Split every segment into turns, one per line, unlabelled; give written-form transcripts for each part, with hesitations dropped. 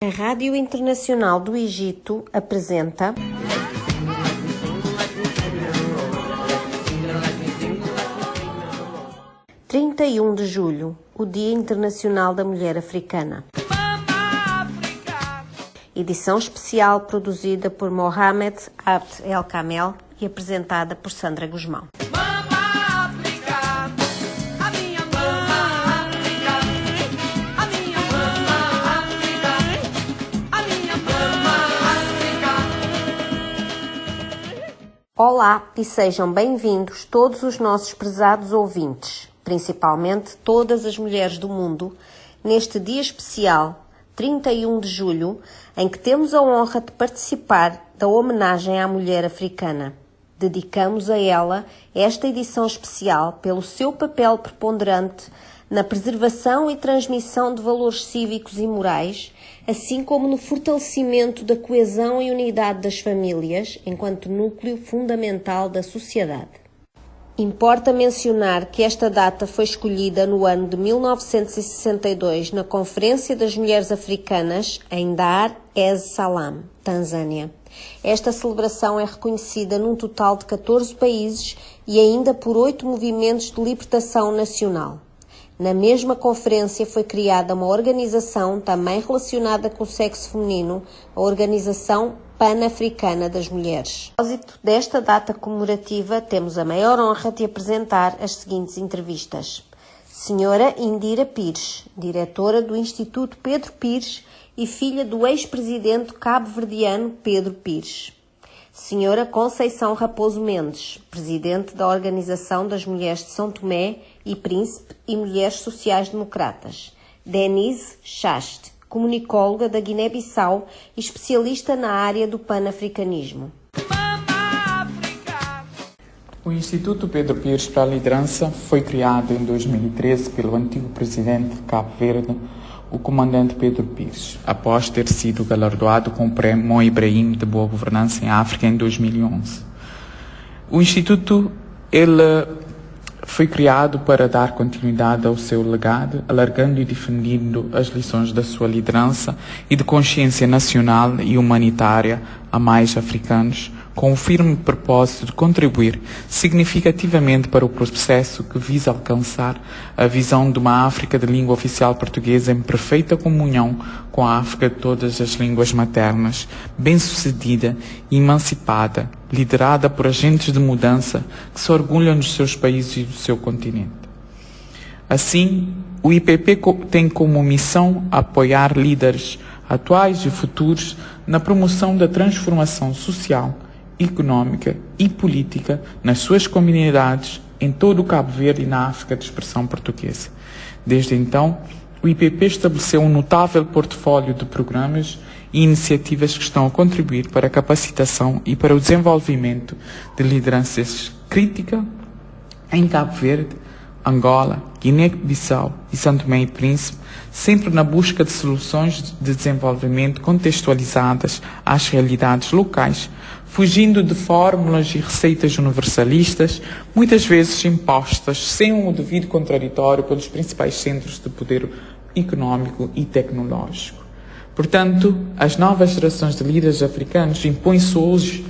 A Rádio Internacional do Egito apresenta (31 de julho), o Dia Internacional da Mulher Africana. Edição especial produzida por Mohamed Abd El Kamel e apresentada por Sandra Guzmão. Olá e sejam bem-vindos todos os nossos prezados ouvintes, principalmente todas as mulheres do mundo, neste dia especial, 31 de julho, em que temos a honra de participar da homenagem à mulher africana. Dedicamos a ela esta edição especial pelo seu papel preponderante na preservação e transmissão de valores cívicos e morais, assim como no fortalecimento da coesão e unidade das famílias, enquanto núcleo fundamental da sociedade. Importa mencionar que esta data foi escolhida no ano de 1962 na Conferência das Mulheres Africanas em Dar es Salaam, Tanzânia. Esta celebração é reconhecida num total de 14 países e ainda por 8 movimentos de libertação nacional. Na mesma conferência foi criada uma organização também relacionada com o sexo feminino, a Organização Pan-Africana das Mulheres. A propósito desta data comemorativa, temos a maior honra de apresentar as seguintes entrevistas. Senhora Indira Pires, diretora do Instituto Pedro Pires e filha do ex-presidente cabo-verdiano Pedro Pires. Senhora Conceição Raposo Mendes, presidente da Organização das Mulheres de São Tomé e Príncipe e Mulheres Sociais-Democratas. Denise Chaste, comunicóloga da Guiné-Bissau e especialista na área do panafricanismo.
O Instituto Pedro Pires para a Liderança foi criado em 2013 pelo antigo presidente de Cabo Verde, o comandante Pedro Pires, após ter sido galardoado com o Prémio Mo Ibrahim de Boa Governança em África em 2011. O Instituto foi criado para dar continuidade ao seu legado, alargando e defendendo as lições da sua liderança e de consciência nacional e humanitária a mais africanos, com o firme propósito de contribuir significativamente para o processo que visa alcançar a visão de uma África de língua oficial portuguesa em perfeita comunhão com a África de todas as línguas maternas, bem-sucedida e emancipada, liderada por agentes de mudança que se orgulham dos seus países e do seu continente. Assim, o IPP tem como missão apoiar líderes atuais e futuros na promoção da transformação social, económica e política nas suas comunidades em todo o Cabo Verde e na África de expressão portuguesa. Desde então, o IPP estabeleceu um notável portfólio de programas e iniciativas que estão a contribuir para a capacitação e para o desenvolvimento de lideranças críticas em Cabo Verde, Angola, Guiné-Bissau e São Tomé e Príncipe, sempre na busca de soluções de desenvolvimento contextualizadas às realidades locais, fugindo de fórmulas e receitas universalistas, muitas vezes impostas sem o devido contraditório pelos principais centros de poder económico e tecnológico. Portanto, as novas gerações de líderes africanos impõem-se hoje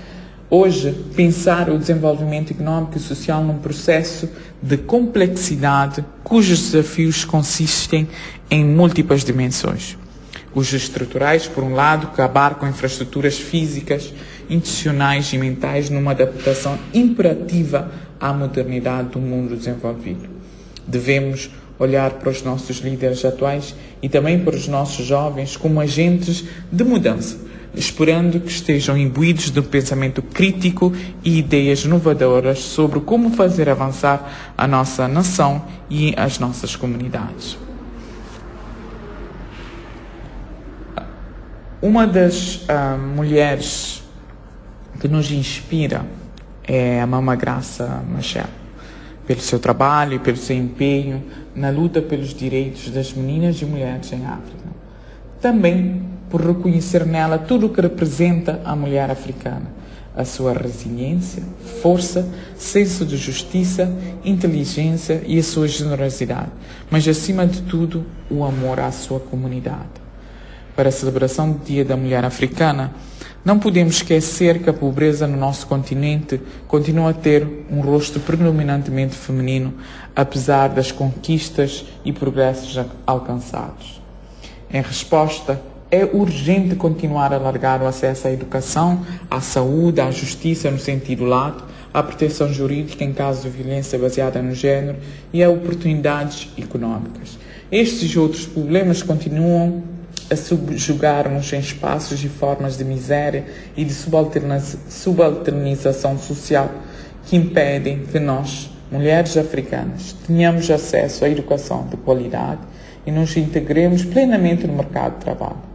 pensar o desenvolvimento económico e social num processo de complexidade cujos desafios consistem em múltiplas dimensões. Os estruturais, por um lado, que abarcam infraestruturas físicas, institucionais e mentais numa adaptação imperativa à modernidade do mundo desenvolvido. Devemos olhar para os nossos líderes atuais e também para os nossos jovens como agentes de mudança, esperando que estejam imbuídos de um pensamento crítico e ideias inovadoras sobre como fazer avançar a nossa nação e as nossas comunidades. Uma das mulheres que nos inspira é a Mama Graça Machel, pelo seu trabalho e pelo seu empenho na luta pelos direitos das meninas e mulheres em África. Também por reconhecer nela tudo o que representa a mulher africana, a sua resiliência, força, senso de justiça, inteligência e a sua generosidade, mas acima de tudo o amor à sua comunidade. para a celebração do Dia da Mulher Africana, não podemos esquecer que a pobreza no nosso continente continua a ter um rosto predominantemente feminino, apesar das conquistas e progressos alcançados. Em resposta, é urgente continuar a alargar o acesso à educação, à saúde, à justiça no sentido lato, à proteção jurídica em caso de violência baseada no género e a oportunidades econômicas. Estes e outros problemas continuam a subjugar-nos em espaços e formas de miséria e de subalternização social que impedem que nós, mulheres africanas, tenhamos acesso à educação de qualidade e nos integremos plenamente no mercado de trabalho.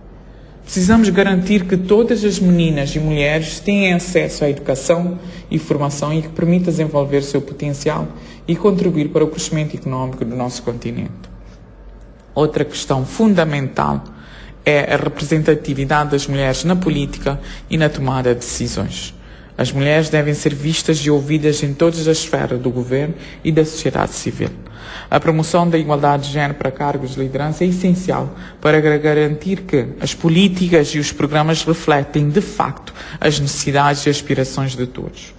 Precisamos garantir que todas as meninas e mulheres tenham acesso à educação e formação e que permita desenvolver seu potencial e contribuir para o crescimento econômico do nosso continente. Outra questão fundamental é a representatividade das mulheres na política e na tomada de decisões. As mulheres devem ser vistas e ouvidas em todas as esferas do governo e da sociedade civil. A promoção da igualdade de género para cargos de liderança é essencial para garantir que as políticas e os programas refletem, de facto, as necessidades e aspirações de todos.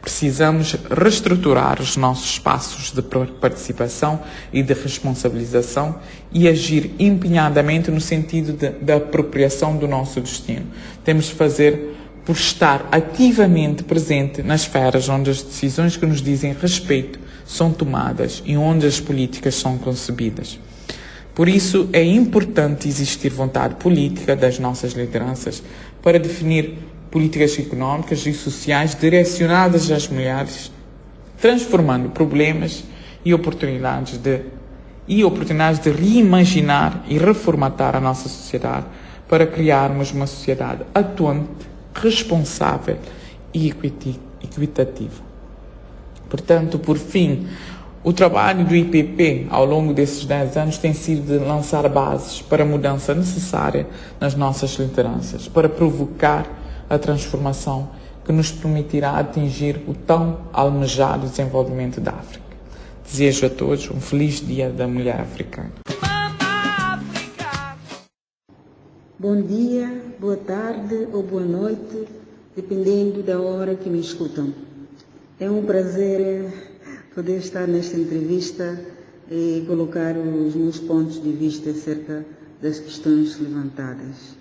Precisamos reestruturar os nossos espaços de participação e de responsabilização e agir empenhadamente no sentido da apropriação do nosso destino. Temos de fazer por estar ativamente presente nas esferas onde as decisões que nos dizem respeito são tomadas e onde as políticas são concebidas. Por isso, é importante existir vontade política das nossas lideranças para definir políticas económicas e sociais direcionadas às mulheres, transformando problemas e oportunidades de reimaginar e reformatar a nossa sociedade para criarmos uma sociedade atuante, responsável e equitativa. Portanto, por fim, o trabalho do IPP ao longo desses 10 anos tem sido de lançar bases para a mudança necessária nas nossas lideranças, para provocar a transformação que nos permitirá atingir o tão almejado desenvolvimento da África. Desejo a todos um feliz Dia da Mulher Africana.
Bom dia, boa tarde ou boa noite, dependendo da hora que me escutam. É um prazer poder estar nesta entrevista e colocar os meus pontos de vista acerca das questões levantadas.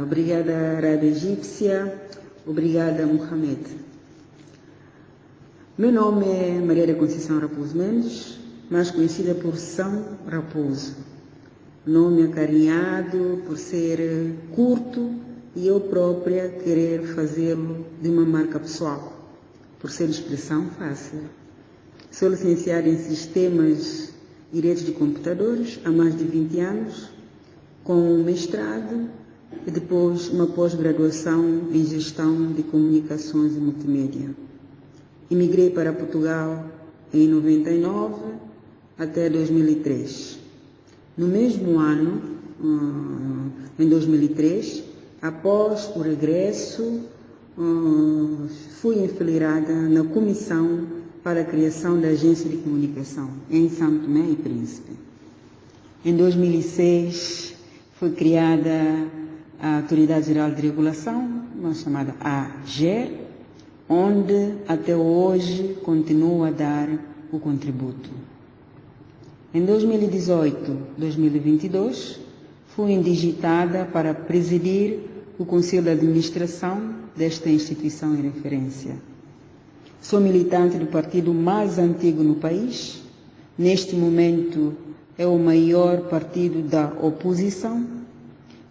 Obrigada, Arábia Egípcia. Obrigada, Mohamed. Meu nome é Maria da Conceição Raposo Mendes, mais conhecida por São Raposo. Nome acarinhado por ser curto e eu própria querer fazê-lo de uma marca pessoal, por ser expressão fácil. Sou licenciada em Sistemas e Redes de Computadores há mais de 20 anos, com um mestrado e depois uma pós-graduação em Gestão de Comunicações e Multimédia. Emigrei para Portugal em 99 até 2003. No mesmo ano, em 2003, após o regresso, fui enfileirada na Comissão para a Criação da Agência de Comunicação em São Tomé e Príncipe. Em 2006, foi criada a Autoridade Geral de Regulação, chamada AGER, onde até hoje continua a dar o contributo. Em 2018-2022, fui indigitada para presidir o Conselho de Administração desta instituição em referência. Sou militante do partido mais antigo no país. Neste momento, é o maior partido da oposição.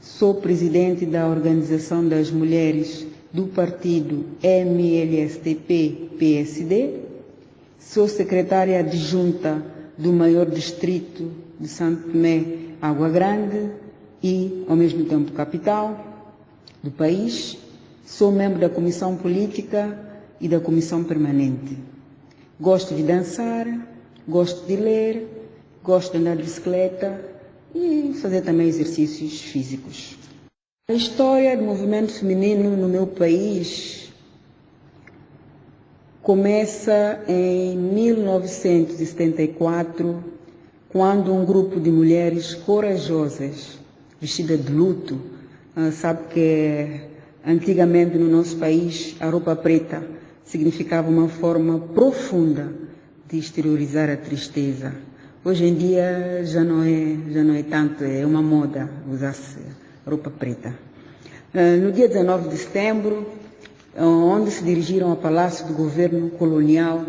Sou presidente da Organização das Mulheres do partido MLSTP-PSD. Sou secretária adjunta do maior distrito de Santo Tomé, Água Grande e, ao mesmo tempo, capital do país. Sou membro da Comissão Política e da Comissão Permanente. Gosto de dançar, gosto de ler, gosto de andar de bicicleta e fazer também exercícios físicos. A história do movimento feminino no meu país começa em 1974, quando um grupo de mulheres corajosas vestida de luto. Sabe que antigamente no nosso país a roupa preta significava uma forma profunda de exteriorizar a tristeza. Hoje em dia já não é tanto, é uma moda usar-se roupa preta. No dia 19 de setembro, onde se dirigiram ao Palácio do Governo Colonial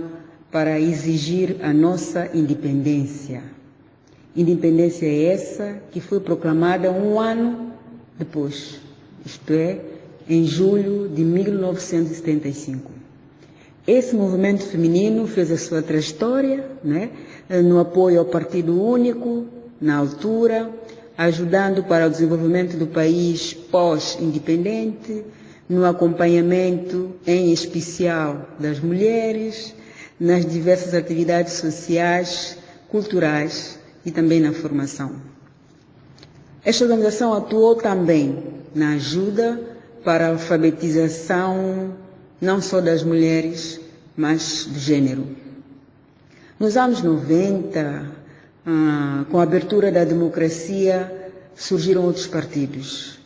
para exigir a nossa independência. Independência essa que foi proclamada um ano depois, isto é, em julho de 1975. Esse movimento feminino fez a sua trajetória, né, no apoio ao Partido Único, na altura, ajudando para o desenvolvimento do país pós-independente, no acompanhamento, em especial, das mulheres, nas diversas atividades sociais, culturais e também na formação. Esta organização atuou também na ajuda para a alfabetização não só das mulheres, mas do gênero. Nos anos 90, com a abertura da democracia, surgiram outros partidos.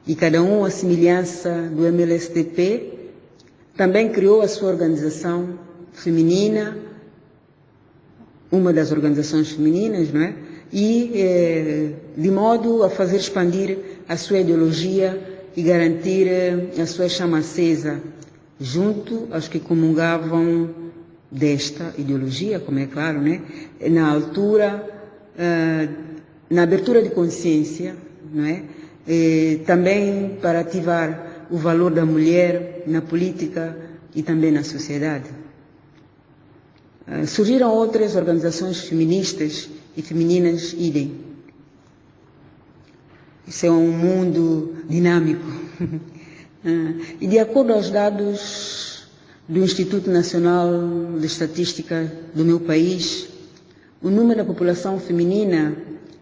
E cada um, à semelhança do MLSTP, também criou a sua organização feminina, uma das organizações femininas, não é? E de modo a fazer expandir a sua ideologia e garantir a sua chama acesa junto aos que comungavam desta ideologia, como é claro, né? Na altura, na abertura de consciência, não é? Também para ativar o valor da mulher na política e também na sociedade. Surgiram outras organizações feministas e femininas, idem. Isso é um mundo dinâmico. E de acordo aos dados do Instituto Nacional de Estatística do meu país, o número da população feminina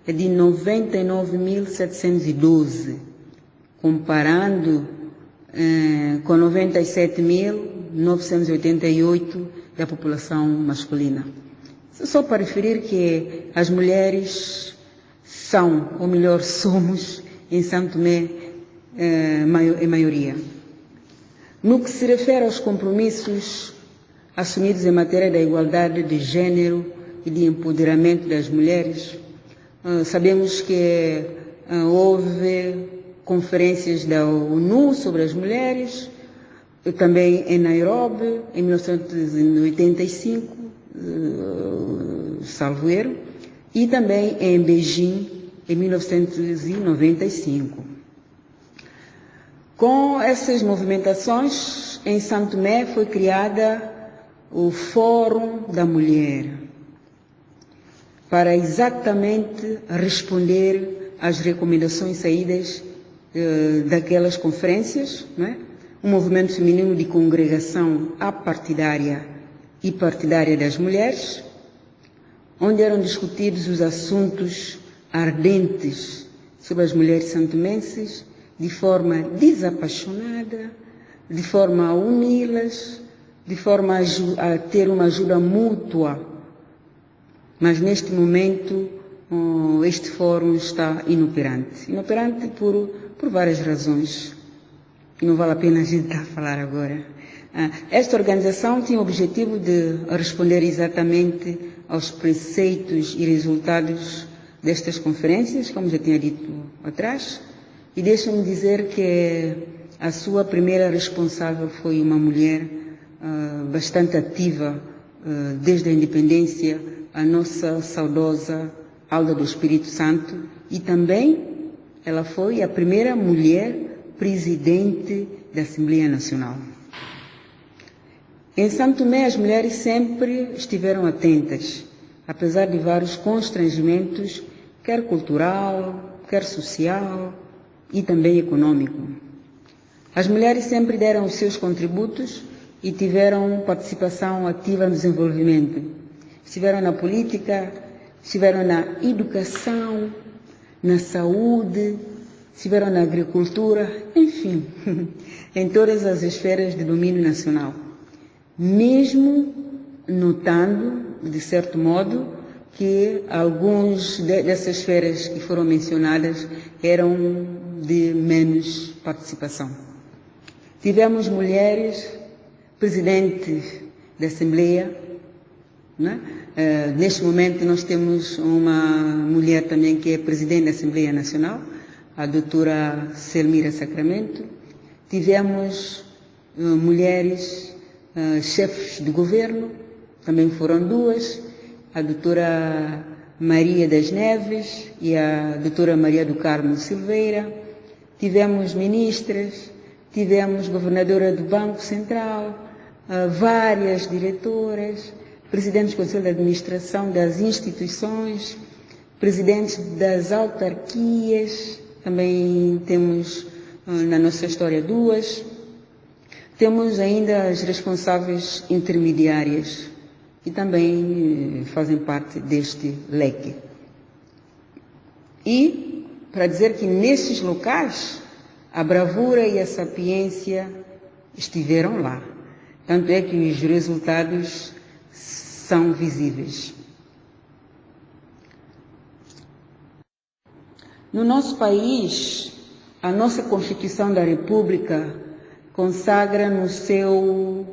é de 99.712, comparando com 97.988 da população masculina. Só para referir que as mulheres são, ou melhor, somos, em São Tomé, em maioria. No que se refere aos compromissos assumidos em matéria da igualdade de gênero e de empoderamento das mulheres, sabemos que houve conferências da ONU sobre as mulheres, também em Nairobi, em 1985, salvo erro, e também em Beijing, em 1995. Com essas movimentações, em São Tomé foi criada o Fórum da Mulher, para exatamente responder às recomendações saídas daquelas conferências, não é? Um movimento feminino de congregação apartidária e partidária das mulheres, onde eram discutidos os assuntos ardentes sobre as mulheres santomenses, de forma desapaixonada, de forma a uni-las, de forma a ter uma ajuda mútua. Mas neste momento este fórum está inoperante. Inoperante por várias razões, que não vale a pena a gente estar a falar agora. Esta organização tinha o objetivo de responder exatamente aos preceitos e resultados destas conferências, como já tinha dito atrás, e deixa-me dizer que a sua primeira responsável foi uma mulher bastante ativa desde a independência, a nossa saudosa Alda do Espírito Santo, e também ela foi a primeira mulher presidente da Assembleia Nacional. Em São Tomé, as mulheres sempre estiveram atentas, apesar de vários constrangimentos, quer cultural, quer social e também econômico. As mulheres sempre deram os seus contributos e tiveram participação ativa no desenvolvimento. Estiveram na política, estiveram na educação, na saúde, estiveram na agricultura, enfim, em todas as esferas de domínio nacional. Mesmo notando, de certo modo, que alguns dessas esferas que foram mencionadas eram de menos participação. Tivemos mulheres presidentes da Assembleia, né? Neste momento nós temos uma mulher também que é presidente da Assembleia Nacional, a doutora Selmira Sacramento. Tivemos mulheres chefes de governo, também foram duas, a doutora Maria das Neves e a doutora Maria do Carmo Silveira. Tivemos ministras, tivemos governadora do Banco Central, várias diretoras, presidentes do Conselho de Administração das instituições, presidentes das autarquias, também temos na nossa história duas. Temos ainda as responsáveis intermediárias, que também fazem parte deste leque. E, para dizer que nesses locais, a bravura e a sapiência estiveram lá. Tanto é que os resultados são visíveis. No nosso país, a nossa Constituição da República consagra no seu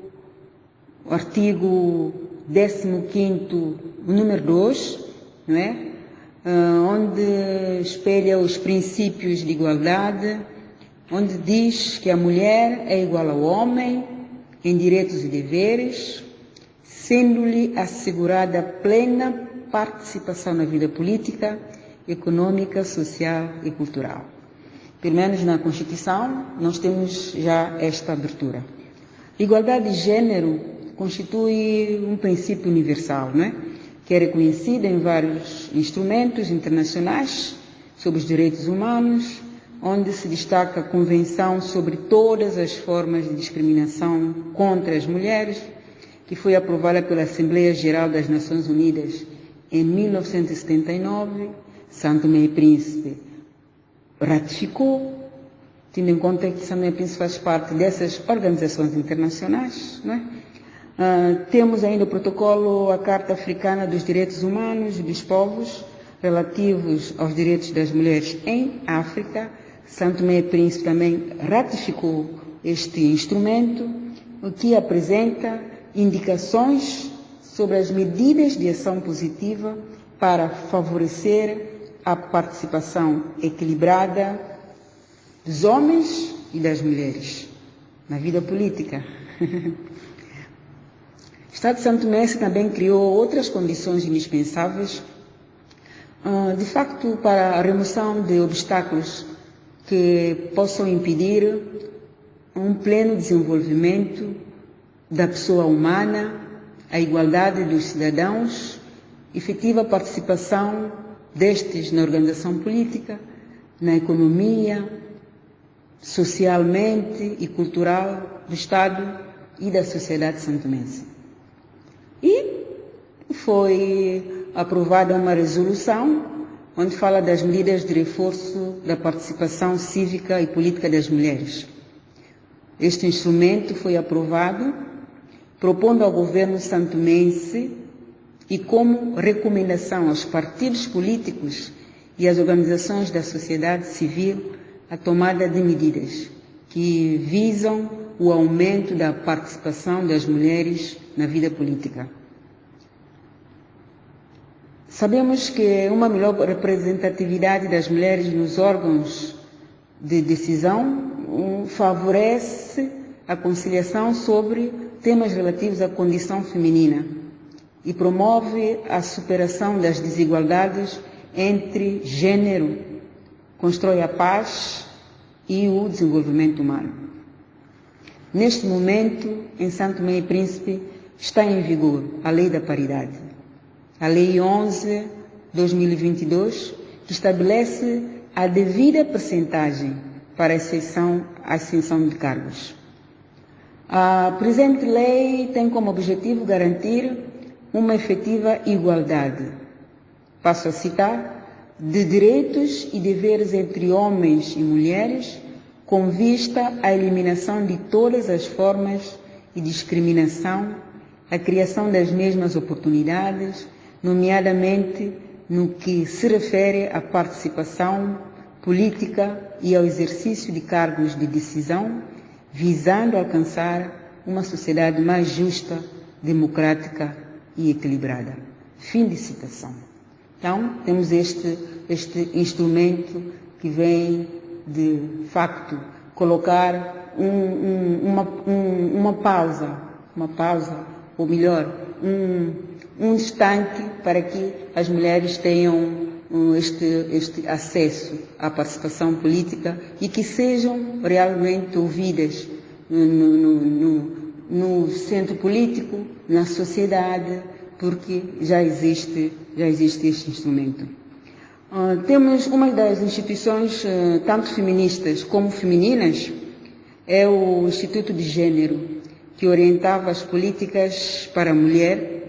artigo 15º, número 2, não é? Onde espelha os princípios de igualdade, onde diz que a mulher é igual ao homem em direitos e deveres, sendo-lhe assegurada plena participação na vida política, econômica, social e cultural. Pelo menos na Constituição, nós temos já esta abertura. Igualdade de gênero constitui um princípio universal, não é? Que é reconhecido em vários instrumentos internacionais sobre os direitos humanos, onde se destaca a Convenção sobre todas as formas de discriminação contra as mulheres, que foi aprovada pela Assembleia Geral das Nações Unidas em 1979, São Tomé e Príncipe ratificou, tendo em conta que São Tomé e Príncipe faz parte dessas organizações internacionais, não é? Temos ainda o protocolo à Carta Africana dos Direitos Humanos e dos Povos, relativos aos direitos das mulheres em África. São Tomé e Príncipe também ratificou este instrumento, o que apresenta indicações sobre as medidas de ação positiva para favorecer a participação equilibrada dos homens e das mulheres na vida política. O Estado de São Tomé também criou outras condições indispensáveis, de facto, para a remoção de obstáculos que possam impedir um pleno desenvolvimento da pessoa humana, a igualdade dos cidadãos, efetiva participação destes na organização política, na economia, socialmente e cultural do Estado e da sociedade santomense. E foi aprovada uma resolução onde fala das medidas de reforço da participação cívica e política das mulheres. Este instrumento foi aprovado propondo ao governo santomense e como recomendação aos partidos políticos e às organizações da sociedade civil a tomada de medidas que visam o aumento da participação das mulheres na vida política. Sabemos que uma melhor representatividade das mulheres nos órgãos de decisão favorece a conciliação sobre temas relativos à condição feminina e promove a superação das desigualdades entre gênero, constrói a paz e o desenvolvimento humano. Neste momento, em São Tomé e Príncipe, está em vigor a Lei da Paridade, a Lei 11/2022, que estabelece a devida percentagem para a ascensão de cargos. A presente lei tem como objetivo garantir uma efetiva igualdade, passo a citar, de direitos e deveres entre homens e mulheres, com vista à eliminação de todas as formas de discriminação, a criação das mesmas oportunidades, nomeadamente no que se refere à participação política e ao exercício de cargos de decisão, visando alcançar uma sociedade mais justa, democrática e equilibrada. Fim de citação. Então, temos este instrumento que vem, de facto, colocar uma pausa, ou melhor, um instante para que as mulheres tenham este acesso à participação política e que sejam realmente ouvidas no centro político, na sociedade, porque já existe este instrumento. Temos uma das instituições, tanto feministas como femininas, é o Instituto de Gênero, que orientava as políticas para a mulher,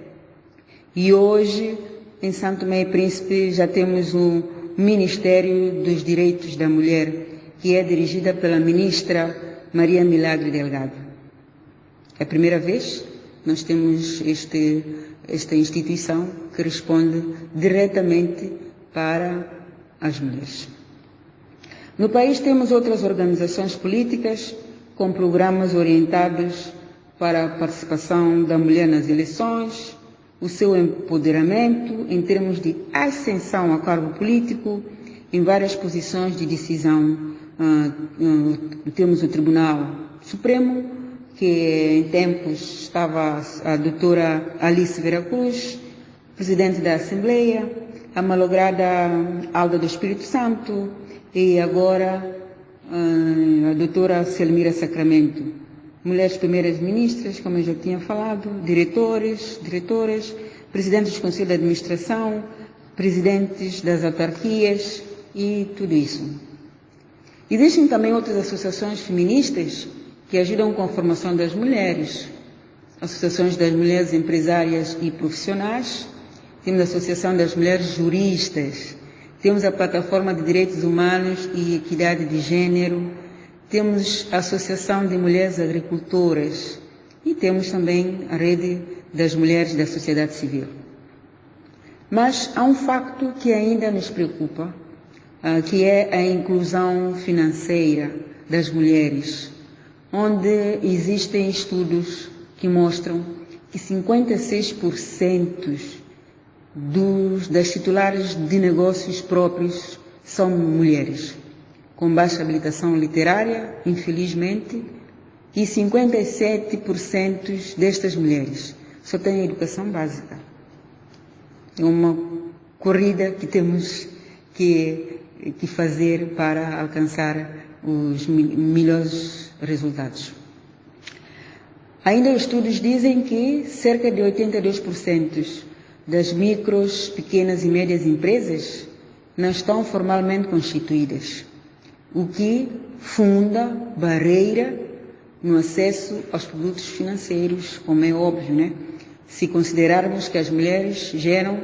e hoje, em São Tomé e Príncipe, já temos o Ministério dos Direitos da Mulher, que é dirigida pela ministra Maria Milagre Delgado. É a primeira vez que nós temos esta instituição que responde diretamente para as mulheres. No país temos outras organizações políticas com programas orientados para a participação da mulher nas eleições, o seu empoderamento em termos de ascensão a cargo político, em várias posições de decisão. Temos o Tribunal Supremo, que em tempos estava a doutora Alice Veracruz, presidente da Assembleia, a malograda Alda do Espírito Santo e agora a doutora Selmira Sacramento. Mulheres primeiras ministras, como eu já tinha falado, diretoras, presidentes do Conselho de Administração, presidentes das autarquias e tudo isso. Existem também outras associações feministas que ajudam com a formação das mulheres, associações das mulheres empresárias e profissionais, temos a Associação das Mulheres Juristas, temos a Plataforma de Direitos Humanos e Equidade de Gênero, temos a Associação de Mulheres Agricultoras e temos também a Rede das Mulheres da Sociedade Civil. Mas há um facto que ainda nos preocupa, que é a inclusão financeira das mulheres, onde existem estudos que mostram que 56% das titulares de negócios próprios são mulheres, com baixa habilitação literária, infelizmente, e 57% destas mulheres só têm educação básica. É uma corrida que temos que fazer para alcançar os melhores resultados. Ainda estudos dizem que cerca de 82% das micros, pequenas e médias empresas não estão formalmente constituídas, o que funda barreira no acesso aos produtos financeiros, como é óbvio, né? Se considerarmos que as mulheres geram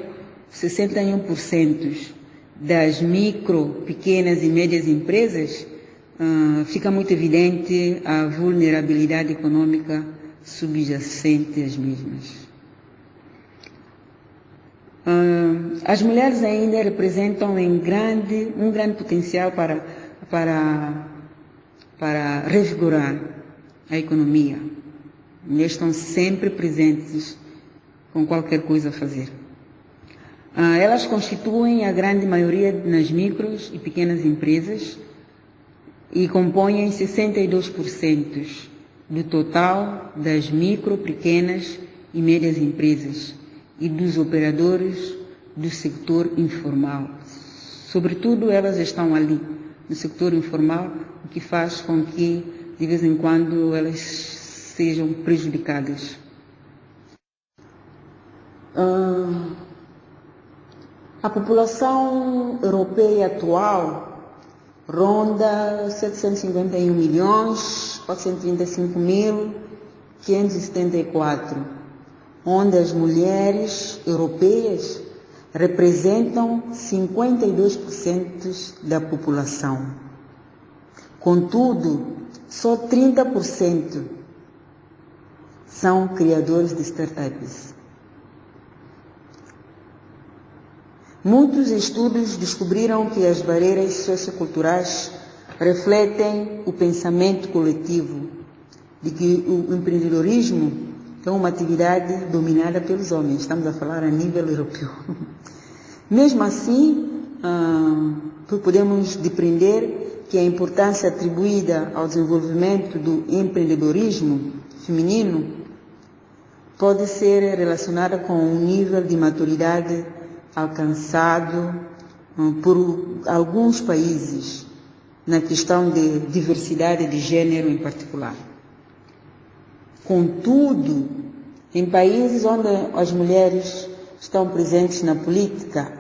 61% das micro, pequenas e médias empresas, fica muito evidente a vulnerabilidade econômica subjacente às mesmas. As mulheres ainda representam um grande potencial para revigorar a economia. Mulheres estão sempre presentes com qualquer coisa a fazer. Elas constituem a grande maioria nas micros e pequenas empresas e compõem 62% do total das micro, pequenas e médias empresas e dos operadores do setor informal. Sobretudo, elas estão ali, no setor informal, o que faz com que, de vez em quando, elas sejam prejudicadas. A população europeia atual ronda 751.435.574, onde as mulheres europeias representam 52% da população. Contudo, só 30% são criadores de startups. Muitos estudos descobriram que as barreiras socioculturais refletem o pensamento coletivo de que o empreendedorismo é uma atividade dominada pelos homens. Estamos a falar a nível europeu. Mesmo assim, podemos depreender que a importância atribuída ao desenvolvimento do empreendedorismo feminino pode ser relacionada com o nível de maturidade alcançado por alguns países na questão de diversidade de gênero em particular. Contudo, em países onde as mulheres estão presentes na política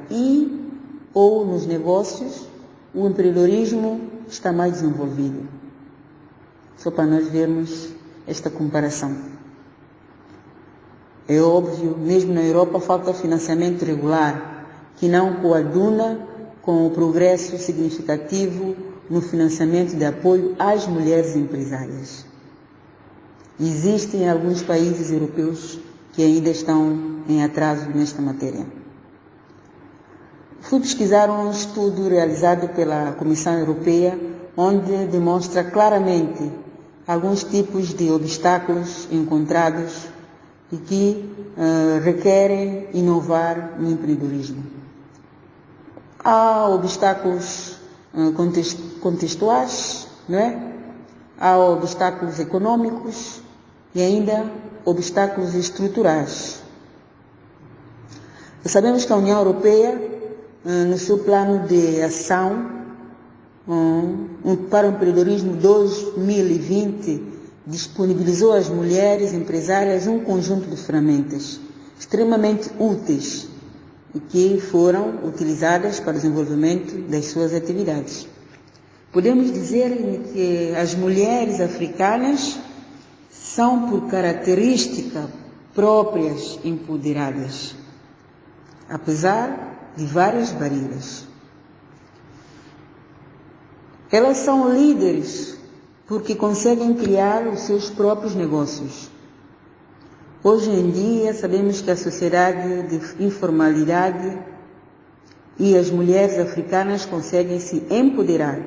ou nos negócios, o empreendedorismo está mais desenvolvido. Só para nós vermos esta comparação. É óbvio, mesmo na Europa falta financiamento regular, que não coaduna com o progresso significativo no financiamento de apoio às mulheres empresárias. Existem alguns países europeus que ainda estão em atraso nesta matéria. Fui pesquisar um estudo realizado pela Comissão Europeia, onde demonstra claramente alguns tipos de obstáculos encontrados e que requerem inovar no empreendedorismo. Há obstáculos contextuais, não é? Há obstáculos econômicos e ainda obstáculos estruturais. Sabemos que a União Europeia, no seu plano de ação para o empreendedorismo 2020, disponibilizou às mulheres empresárias um conjunto de ferramentas extremamente úteis e que foram utilizadas para o desenvolvimento das suas atividades. Podemos dizer que as mulheres africanas são, por característica próprias, empoderadas, apesar de várias barreiras. Elas são líderes porque conseguem criar os seus próprios negócios. Hoje em dia, sabemos que a sociedade de informalidade e as mulheres africanas conseguem se empoderar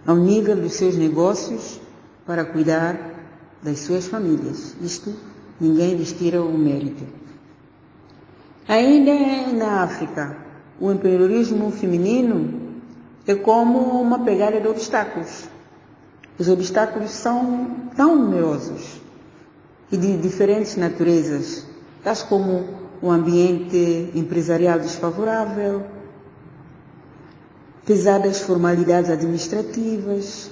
ao nível dos seus negócios para cuidar das suas famílias. Isto, ninguém lhes tira o mérito. Ainda na África, o empreendedorismo feminino é como uma pegada de obstáculos. Os obstáculos são tão numerosos e de diferentes naturezas, tais como o ambiente empresarial desfavorável, pesadas formalidades administrativas,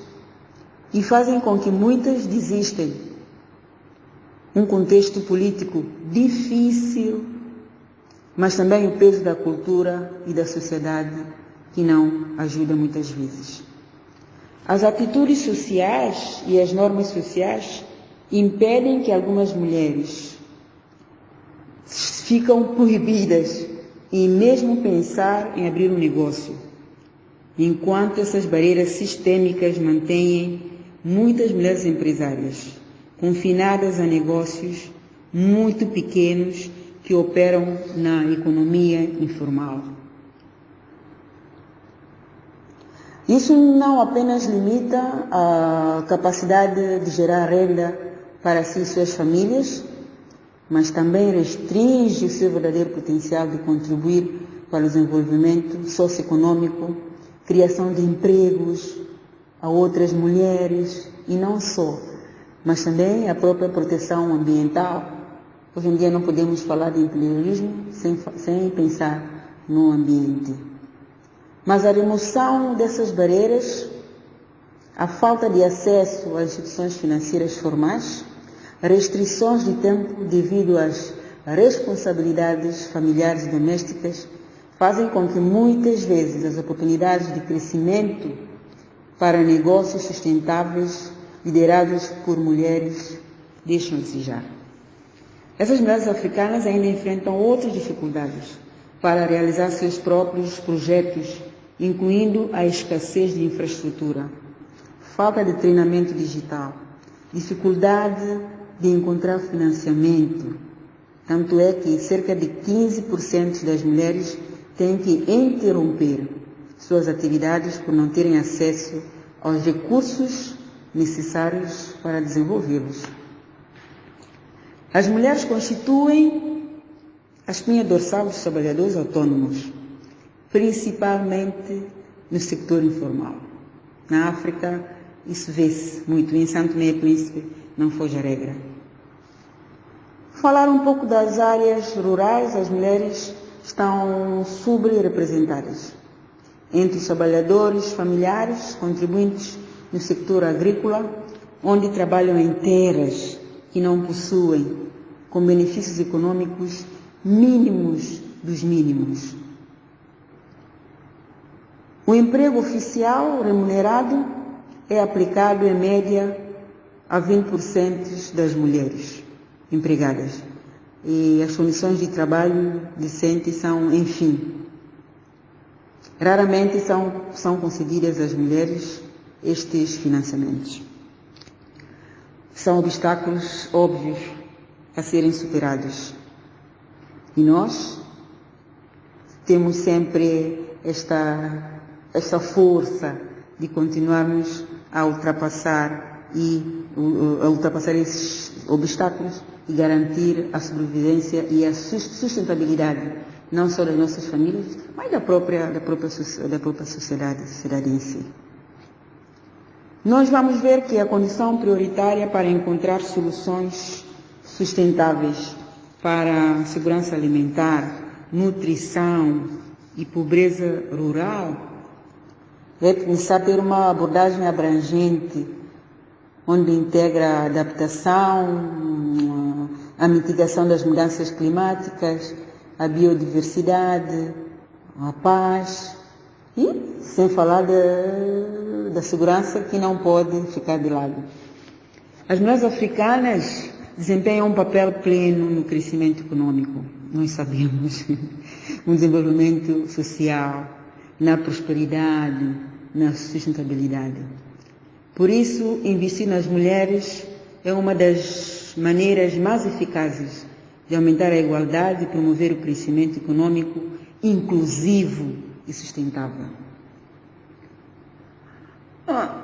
e fazem com que muitas desistem. Um contexto político difícil, mas também o peso da cultura e da sociedade que não ajuda muitas vezes. As atitudes sociais e as normas sociais impedem que algumas mulheres ficam proibidas em mesmo pensar em abrir um negócio, enquanto essas barreiras sistêmicas mantêm muitas mulheres empresárias confinadas a negócios muito pequenos que operam na economia informal. Isso não apenas limita a capacidade de gerar renda para si e suas famílias, mas também restringe o seu verdadeiro potencial de contribuir para o desenvolvimento socioeconômico, criação de empregos a outras mulheres, e não só, mas também a própria proteção ambiental. Hoje em dia não podemos falar de empreendedorismo sem pensar no ambiente. Mas a remoção dessas barreiras, a falta de acesso às instituições financeiras formais, restrições de tempo devido às responsabilidades familiares e domésticas, fazem com que muitas vezes as oportunidades de crescimento para negócios sustentáveis liderados por mulheres deixam de desejar. Essas mulheres africanas ainda enfrentam outras dificuldades para realizar seus próprios projetos, incluindo a escassez de infraestrutura, falta de treinamento digital, dificuldade de encontrar financiamento. Tanto é que cerca de 15% das mulheres têm que interromper suas atividades por não terem acesso aos recursos necessários para desenvolvê-los. As mulheres constituem a espinha dorsal dos trabalhadores autônomos, principalmente no setor informal. Na África, isso vê-se muito. Em São Tomé e Príncipe não foge a regra. Falar um pouco das áreas rurais, as mulheres estão subrepresentadas entre os trabalhadores familiares, contribuintes no setor agrícola, onde trabalham em terras que não possuem, com benefícios econômicos mínimos dos mínimos. O emprego oficial remunerado é aplicado em média a 20% das mulheres empregadas. E as condições de trabalho decentes são, enfim. Raramente são concedidas às mulheres estes financiamentos. São obstáculos óbvios a serem superados. E nós temos sempre esta força de continuarmos a ultrapassar esses obstáculos e garantir a sobrevivência e a sustentabilidade, não só das nossas famílias, mas da própria sociedade em si. Nós vamos ver que a condição prioritária para encontrar soluções sustentáveis para a segurança alimentar, nutrição e pobreza rural é começar a ter uma abordagem abrangente, onde integra a adaptação, a mitigação das mudanças climáticas, a biodiversidade, a paz e sem falar da segurança, que não pode ficar de lado. As mulheres africanas desempenham um papel pleno no crescimento econômico, nós sabemos, no desenvolvimento social, na prosperidade, na sustentabilidade. Por isso, investir nas mulheres é uma das maneiras mais eficazes de aumentar a igualdade e promover o crescimento econômico inclusivo e sustentável.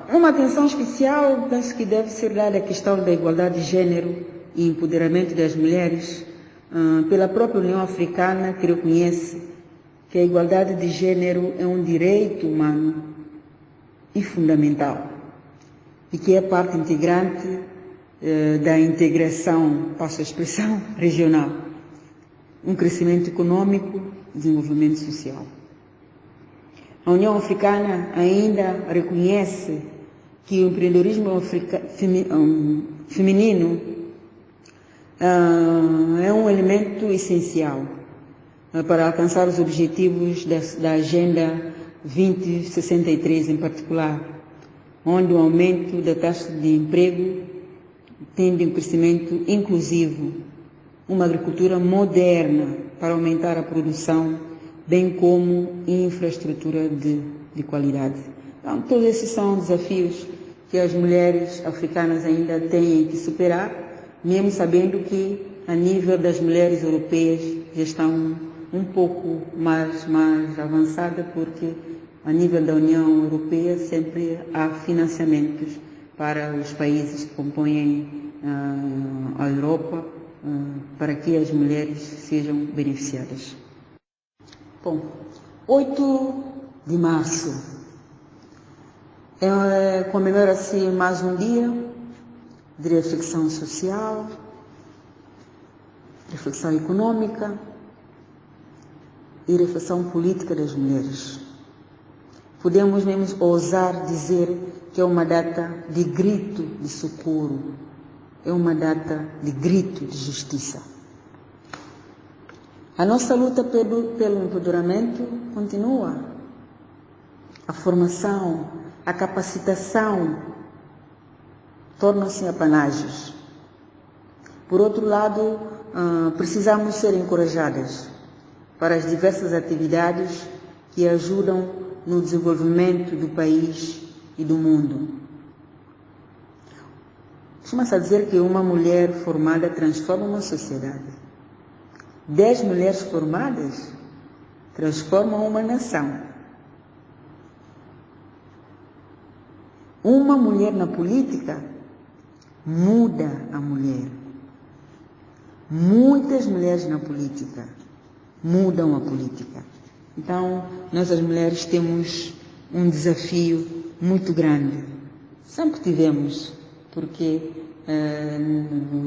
Uma atenção especial, penso que deve ser dada à questão da igualdade de gênero e empoderamento das mulheres, pela própria União Africana, que reconhece que a igualdade de gênero é um direito humano e fundamental, e que é parte integrante da integração, passo a expressão, regional, um crescimento econômico e desenvolvimento social. A União Africana ainda reconhece que o empreendedorismo feminino é um elemento essencial para alcançar os objetivos da Agenda 2063 em particular, onde o aumento da taxa de emprego tende a um crescimento inclusivo, uma agricultura moderna para aumentar a produção, bem como infraestrutura de qualidade. Então, todos esses são desafios que as mulheres africanas ainda têm que superar, mesmo sabendo que, a nível das mulheres europeias, já estão um pouco mais avançadas, porque, a nível da União Europeia, sempre há financiamentos para os países que compõem a Europa, para que as mulheres sejam beneficiadas. Bom, 8 de março comemora-se mais um dia de reflexão social, reflexão econômica e reflexão política das mulheres. Podemos mesmo ousar dizer que é uma data de grito de socorro, é uma data de grito de justiça. A nossa luta pelo empoderamento continua. A formação, a capacitação tornam-se apanágios. Por outro lado, precisamos ser encorajadas para as diversas atividades que ajudam no desenvolvimento do país e do mundo. Costuma-se dizer que uma mulher formada transforma uma sociedade. 10 mulheres formadas transformam uma nação. Uma mulher na política muda a mulher. Muitas mulheres na política mudam a política. Então, nós as mulheres temos um desafio muito grande. Sempre tivemos, porque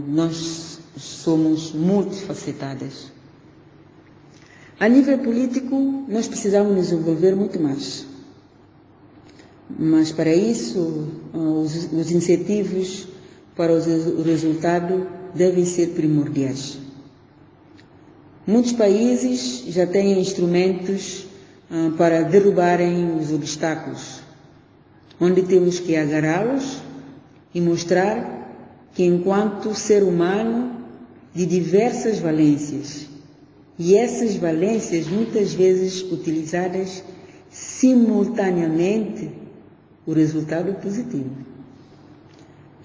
nós somos multifacetadas. A nível político, nós precisamos nos envolver muito mais. Mas para isso, os incentivos para o resultado devem ser primordiais. Muitos países já têm instrumentos para derrubarem os obstáculos, onde temos que agarrá-los e mostrar que, enquanto ser humano de diversas valências, e essas valências muitas vezes utilizadas simultaneamente, o resultado é positivo.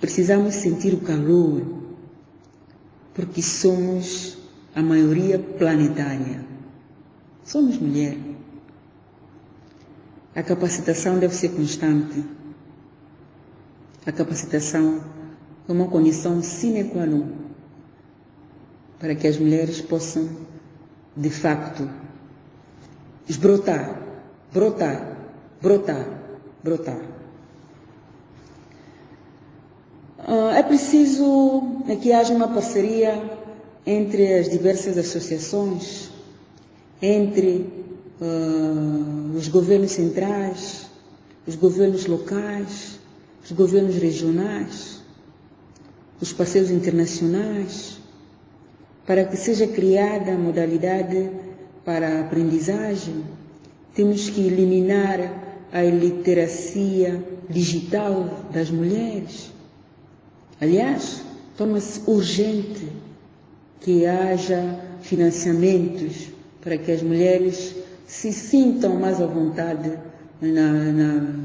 Precisamos sentir o calor, porque somos a maioria planetária. Somos mulher. A capacitação deve ser constante. A capacitação é uma condição sine qua non para que as mulheres possam, de facto, brotar. É preciso que haja uma parceria entre as diversas associações, entre os governos centrais, os governos locais, os governos regionais, os parceiros internacionais, para que seja criada a modalidade para a aprendizagem. Temos que eliminar a iliteracia digital das mulheres. Aliás, torna-se urgente que haja financiamentos para que as mulheres se sintam mais à vontade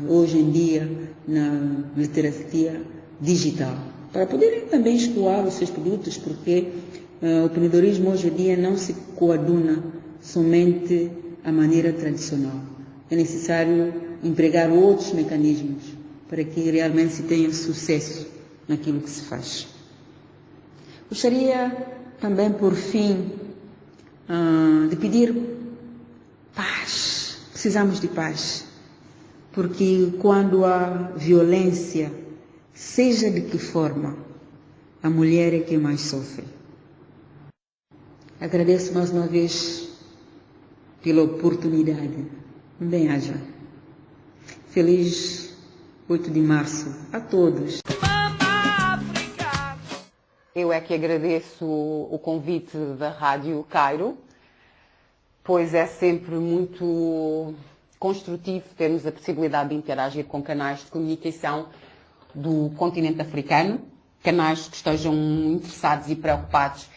hoje em dia na literacia digital, para poderem também escoar os seus produtos, porque o empreendedorismo hoje em dia não se coaduna somente à maneira tradicional. É necessário empregar outros mecanismos para que realmente se tenha sucesso naquilo que se faz. Gostaria também, por fim, de pedir paz. Precisamos de paz, porque quando há violência, seja de que forma, a mulher é quem mais sofre. Agradeço mais uma vez pela oportunidade. Bem-aja. Feliz 8 de março a todos.
Eu é que agradeço o convite da Rádio Cairo, pois é sempre muito construtivo termos a possibilidade de interagir com canais de comunicação do continente africano, canais que estejam interessados e preocupados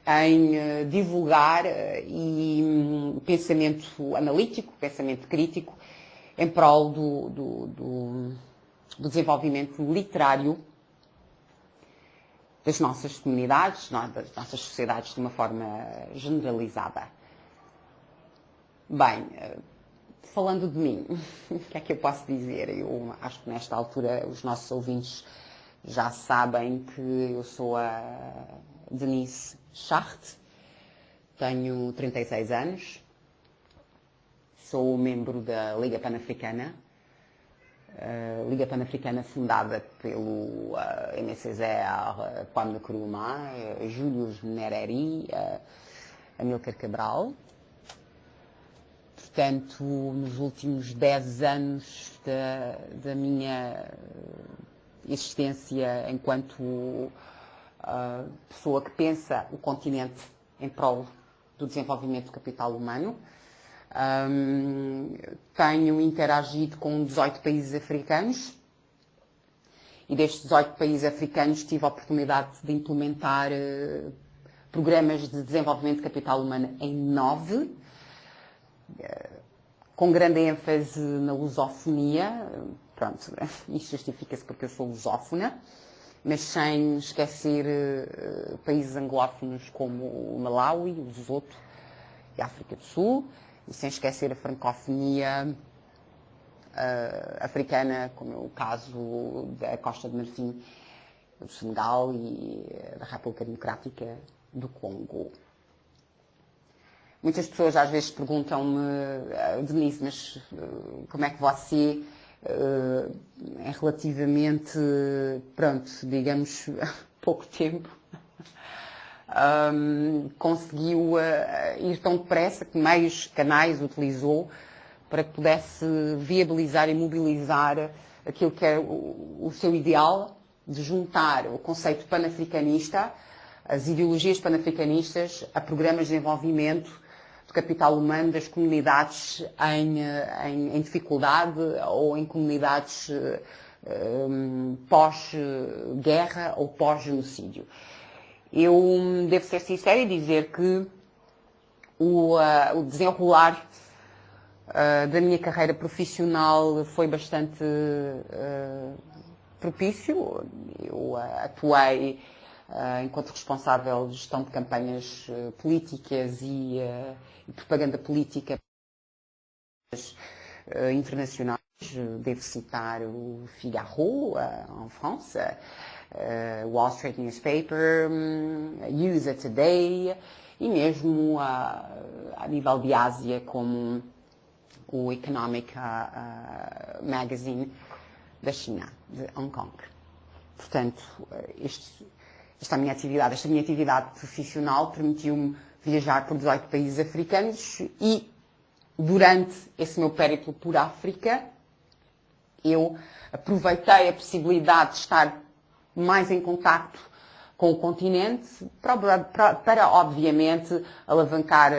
em divulgar pensamento analítico, pensamento crítico, em prol do desenvolvimento literário das nossas comunidades, das nossas sociedades de uma forma generalizada. Bem, falando de mim, o que é que eu posso dizer? Eu acho que nesta altura os nossos ouvintes já sabem que eu sou a Denise Charte, tenho 36 anos, sou membro da Liga Pan-Africana, Liga Pan-Africana fundada pelo MCZR, Kwame Nkrumah, Julius Nyerere, Amílcar Cabral. Portanto, nos últimos 10 anos da minha existência enquanto pessoa que pensa o continente em prol do desenvolvimento do capital humano, tenho interagido com 18 países africanos e destes 18 países africanos tive a oportunidade de implementar programas de desenvolvimento de capital humano em 9, com grande ênfase na lusofonia. Pronto, isto justifica-se porque eu sou lusófona, mas sem esquecer países anglófonos como o Malawi, o Lesoto e a África do Sul. e sem esquecer a francofonia africana, como é o caso da Costa de Marfim, do Senegal e da República Democrática do Congo. Muitas pessoas às vezes perguntam-me, Denise, mas como é que você, em relativamente, pronto, digamos, pouco tempo, conseguiu ir tão depressa, que meios, canais utilizou para que pudesse viabilizar e mobilizar aquilo que é o seu ideal de juntar o conceito panafricanista, as ideologias panafricanistas, a programas de desenvolvimento do capital humano das comunidades em dificuldade ou em comunidades pós-guerra ou pós-genocídio. Eu devo ser sincera e dizer que o desenrolar da minha carreira profissional foi bastante propício. Eu atuei enquanto responsável de gestão de campanhas políticas e propaganda política internacionais. Devo citar o Figaro, em França, Wall Street Newspaper, USA Today, e mesmo a nível de Ásia, como o Economic Magazine da China, de Hong Kong. Portanto, esta minha atividade profissional permitiu-me viajar por 18 países africanos e, durante esse meu périplo por África, eu aproveitei a possibilidade de estar mais em contacto com o continente para obviamente, alavancar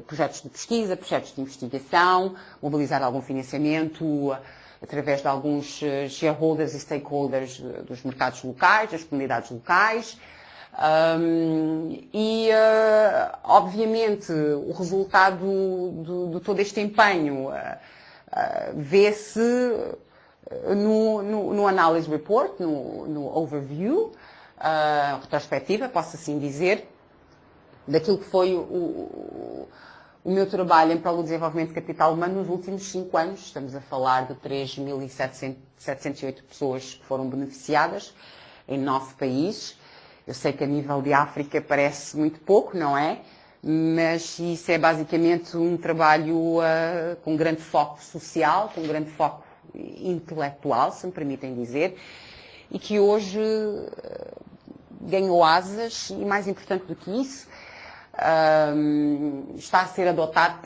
projetos de pesquisa, projetos de investigação, mobilizar algum financiamento através de alguns shareholders e stakeholders dos mercados locais, das comunidades locais. Obviamente, o resultado de todo este empenho vê-se no Analysis Report, no Overview, retrospectiva, posso assim dizer, daquilo que foi o meu trabalho em prol do desenvolvimento de capital humano nos últimos 5 anos. Estamos a falar de 3.708 pessoas que foram beneficiadas em 9 países. Eu sei que a nível de África parece muito pouco, não é? Mas isso é basicamente um trabalho com grande foco social, com grande foco intelectual, se me permitem dizer, e que hoje ganhou asas e, mais importante do que isso, está a ser adotado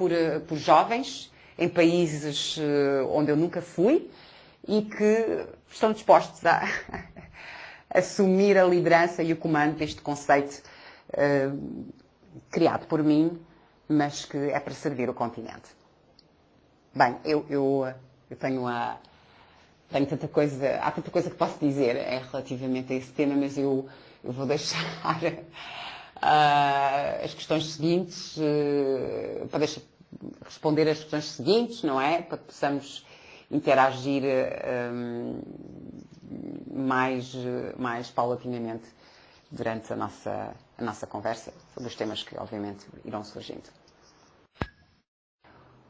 por jovens em países onde eu nunca fui e que estão dispostos a assumir a liderança e o comando deste conceito criado por mim, mas que é para servir o continente. Bem, eu tenho tanta coisa, há tanta coisa que posso dizer relativamente a esse tema, mas eu vou deixar as questões seguintes, para responder as questões seguintes, não é? Para que possamos interagir mais paulatinamente durante a nossa conversa sobre os temas que, obviamente, irão surgindo.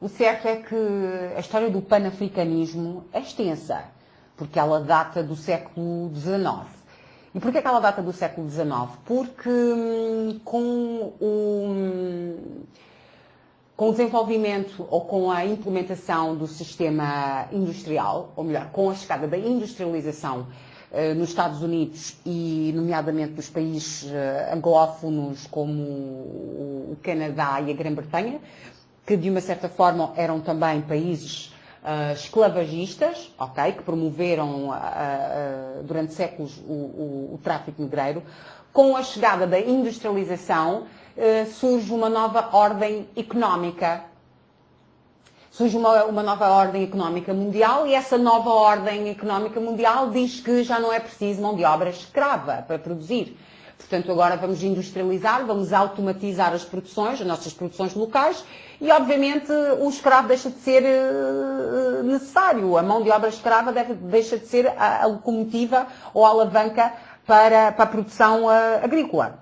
O certo é que a história do panafricanismo é extensa, porque ela data do século XIX. E porquê que ela data do século XIX? Porque com o desenvolvimento ou com a implementação do sistema industrial, ou melhor, com a chegada da industrialização nos Estados Unidos e, nomeadamente, nos países anglófonos como o Canadá e a Grã-Bretanha, que de uma certa forma eram também países esclavagistas, okay, que promoveram durante séculos o tráfico negreiro. Com a chegada da industrialização surge uma nova ordem económica. Surge uma nova ordem económica mundial e essa nova ordem económica mundial diz que já não é preciso mão de obra escrava para produzir. Portanto, agora vamos industrializar, vamos automatizar as nossas produções locais e, obviamente, o escravo deixa de ser necessário. A mão de obra escrava deixa de ser a locomotiva ou a alavanca para a produção agrícola.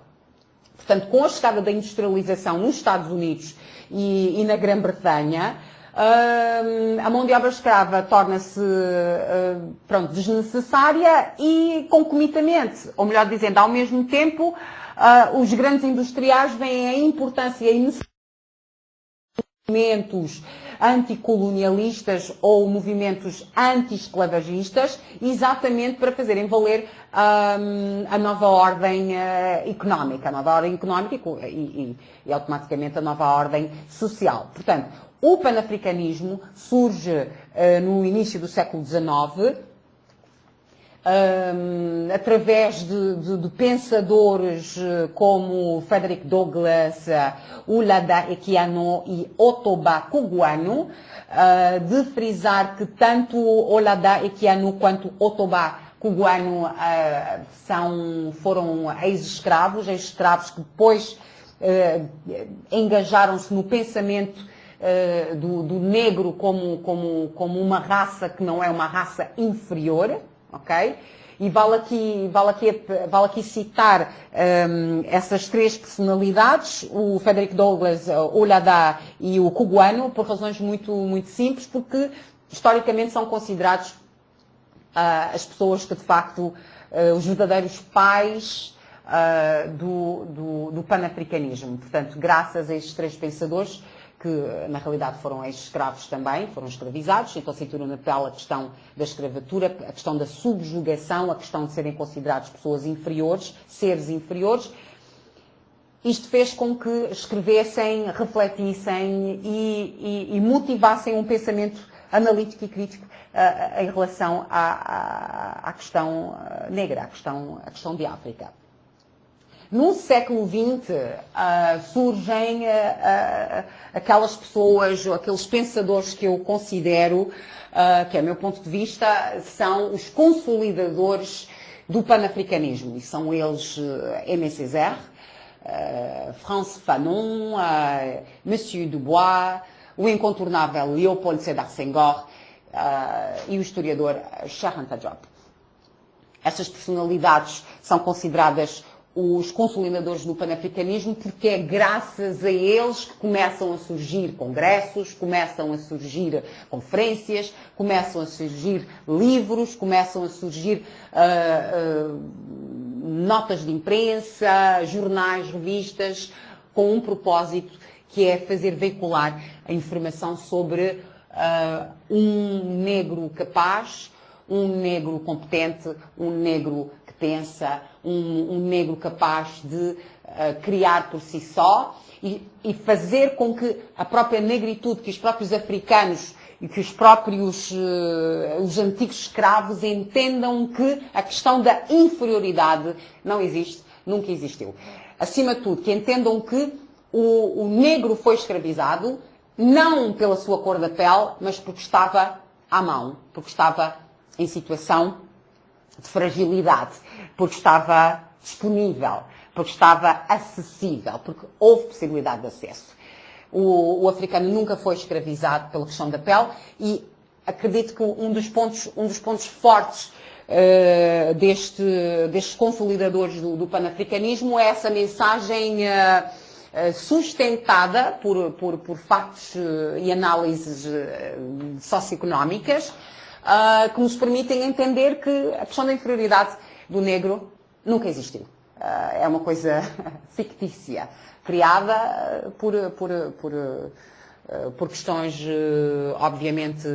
Portanto, com a chegada da industrialização nos Estados Unidos e na Grã-Bretanha, a mão de obra escrava torna-se desnecessária e concomitamente, ou melhor dizendo, ao mesmo tempo, os grandes industriais veem a importância e necessidade de movimentos anticolonialistas ou movimentos anti-esclavagistas, exatamente para fazerem valer a nova ordem económica, e automaticamente a nova ordem social. Portanto, o panafricanismo surge no início do século XIX, através de pensadores como Frederick Douglass, Olaudah Equiano e Ottobah Cugoano, de frisar que tanto Olaudah Equiano quanto Ottobah Cugoano foram ex-escravos que depois engajaram-se no pensamento do negro como uma raça que não é uma raça inferior. Ok? E vale aqui citar essas três personalidades, o Frederick Douglass, o Olaudah e o Cugoano, por razões muito, muito simples, porque historicamente são considerados as pessoas que, de facto, os verdadeiros pais do panafricanismo. Portanto, graças a estes três pensadores, que na realidade foram ex-escravos também, foram escravizados, então situam na pele a questão da escravatura, a questão da subjugação, a questão de serem considerados pessoas inferiores, seres inferiores. Isto fez com que escrevessem, refletissem e motivassem um pensamento analítico e crítico em relação à questão negra, à questão de África. No século XX surgem aquelas pessoas, aqueles pensadores que eu considero, que, a meu ponto de vista, são os consolidadores do panafricanismo. E são eles Aimé Césaire, Frantz Fanon, Monsieur Dubois, o incontornável Léopold Sédar Senghor e o historiador Cheikh Anta Diop. Estas personalidades são consideradas os consolidadores do panafricanismo, porque é graças a eles que começam a surgir congressos, começam a surgir conferências, começam a surgir livros, começam a surgir notas de imprensa, jornais, revistas, com um propósito que é fazer veicular a informação sobre um negro capaz, um negro competente, um negro que pensa, um negro capaz de criar por si só e fazer com que a própria negritude, que os próprios africanos e que os próprios os antigos escravos entendam que a questão da inferioridade não existe, nunca existiu. Acima de tudo, que entendam que o negro foi escravizado não pela sua cor da pele, mas porque estava à mão, porque estava em situação de fragilidade, porque estava disponível, porque estava acessível, porque houve possibilidade de acesso. O africano nunca foi escravizado pela questão da pele e acredito que um dos pontos fortes destes consolidadores do panafricanismo é essa mensagem sustentada por factos e análises socioeconómicas que nos permitem entender que a questão da inferioridade do negro nunca existiu. É uma coisa fictícia, criada por questões, obviamente,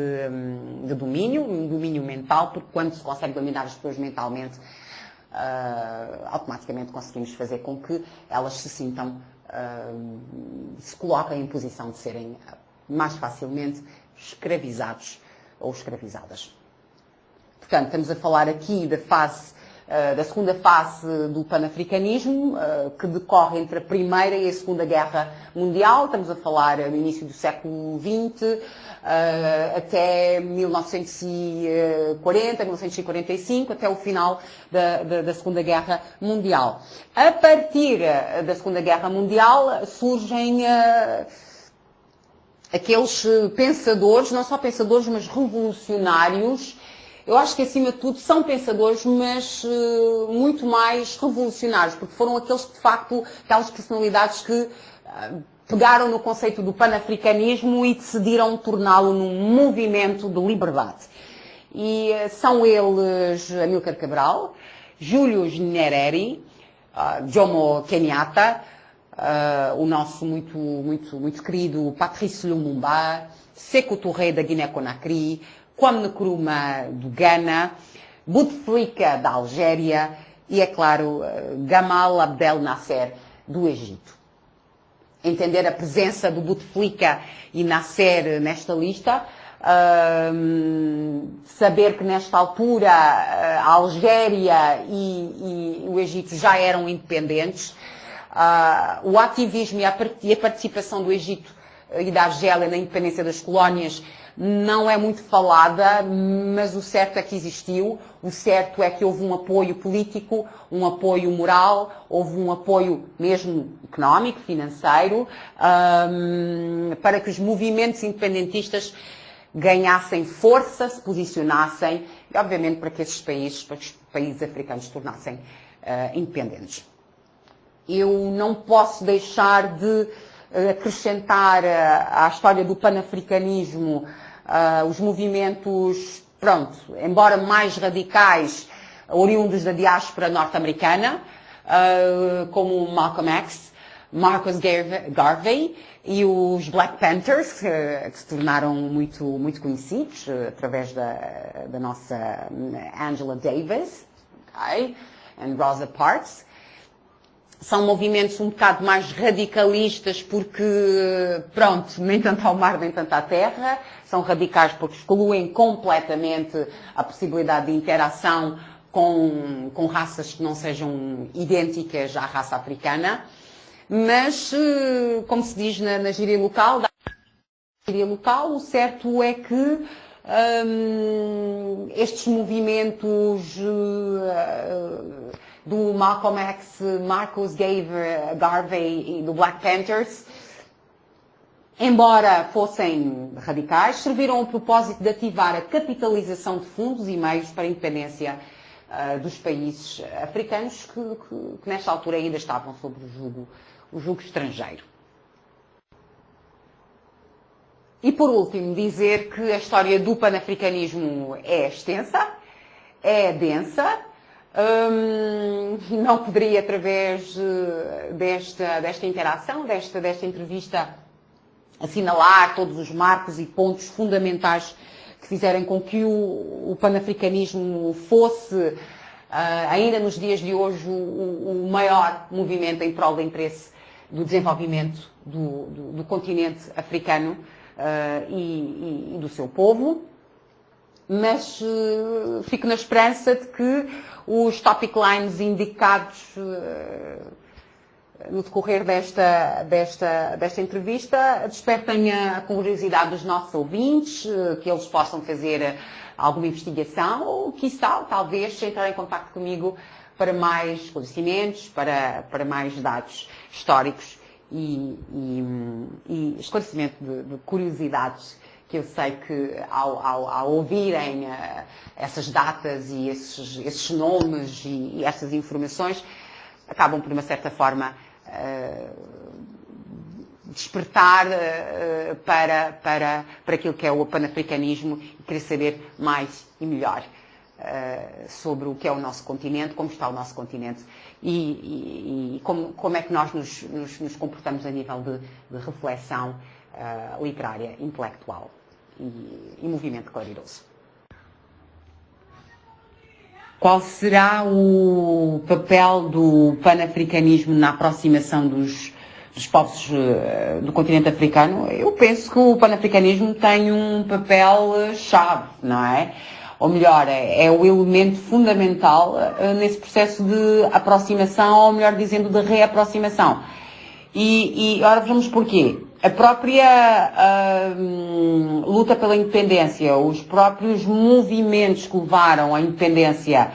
de domínio, um domínio mental, porque quando se consegue dominar as pessoas mentalmente, automaticamente conseguimos fazer com que elas se sintam, se coloquem em posição de serem mais facilmente escravizados ou escravizadas. Portanto, estamos a falar aqui da segunda fase do panafricanismo, que decorre entre a Primeira e a Segunda Guerra Mundial. Estamos a falar no início do século XX, até 1940, 1945, até o final da Segunda Guerra Mundial. A partir da Segunda Guerra Mundial surgem aqueles pensadores, não só pensadores, mas revolucionários. Eu acho que, acima de tudo, são pensadores, mas muito mais revolucionários, porque foram aqueles que, de facto, aquelas personalidades que pegaram no conceito do panafricanismo e decidiram torná-lo num movimento de liberdade. E são eles Amílcar Cabral, Julius Nyerere, Jomo Kenyatta, o nosso muito querido Patrice Lumumba, Sékou Touré da Guiné-Conakry, Kwame Nkrumah do Ghana, Bouteflika da Algéria e, é claro, Gamal Abdel Nasser do Egito. Entender a presença do Bouteflika e Nasser nesta lista, saber que nesta altura a Algéria e o Egito já eram independentes, o ativismo e a participação do Egito e da Argélia na independência das colónias não é muito falada, mas o certo é que existiu, o certo é que houve um apoio político, um apoio moral, houve um apoio mesmo económico, financeiro, para que os movimentos independentistas ganhassem força, se posicionassem, e obviamente para que os países africanos se tornassem independentes. Eu não posso deixar de acrescentar à história do panafricanismo os movimentos, pronto, embora mais radicais, oriundos da diáspora norte-americana, como Malcolm X, Marcus Garvey e os Black Panthers, que se tornaram muito conhecidos através da nossa Angela Davis, okay, e Rosa Parks. São movimentos um bocado mais radicalistas porque, pronto, nem tanto ao mar nem tanto à terra. São radicais porque excluem completamente a possibilidade de interação com raças que não sejam idênticas à raça africana. Mas, como se diz na gíria local, o certo é que estes movimentos do Malcolm X, Marcus Garvey e do Black Panthers, embora fossem radicais, serviram ao propósito de ativar a capitalização de fundos e meios para a independência dos países africanos que nesta altura ainda estavam sob o jugo estrangeiro. E por último, dizer que a história do panafricanismo é extensa, é densa. Não poderia, através desta interação, desta entrevista, assinalar todos os marcos e pontos fundamentais que fizerem com que o panafricanismo fosse, ainda nos dias de hoje, o maior movimento em prol do interesse do desenvolvimento do continente africano e do seu povo. Mas fico na esperança de que os topic lines indicados no decorrer desta entrevista despertem a curiosidade dos nossos ouvintes, que eles possam fazer alguma investigação ou, quiçá, talvez, entrar em contato comigo para mais esclarecimentos, para mais dados históricos e esclarecimento de curiosidades que eu sei que ao ouvirem essas datas e esses nomes e essas informações, acabam por uma certa forma despertar para aquilo que é o panafricanismo e querer saber mais e melhor sobre o que é o nosso continente, como está o nosso continente e como é que nós nos comportamos a nível de reflexão literária, intelectual e movimento claridoso. Qual será o papel do panafricanismo na aproximação dos povos do continente africano? Eu penso que o panafricanismo tem um papel chave, não é? Ou melhor, é o elemento fundamental nesse processo de aproximação, ou melhor dizendo, de reaproximação. E ora, vejamos porquê. A própria luta pela independência, os próprios movimentos que levaram à independência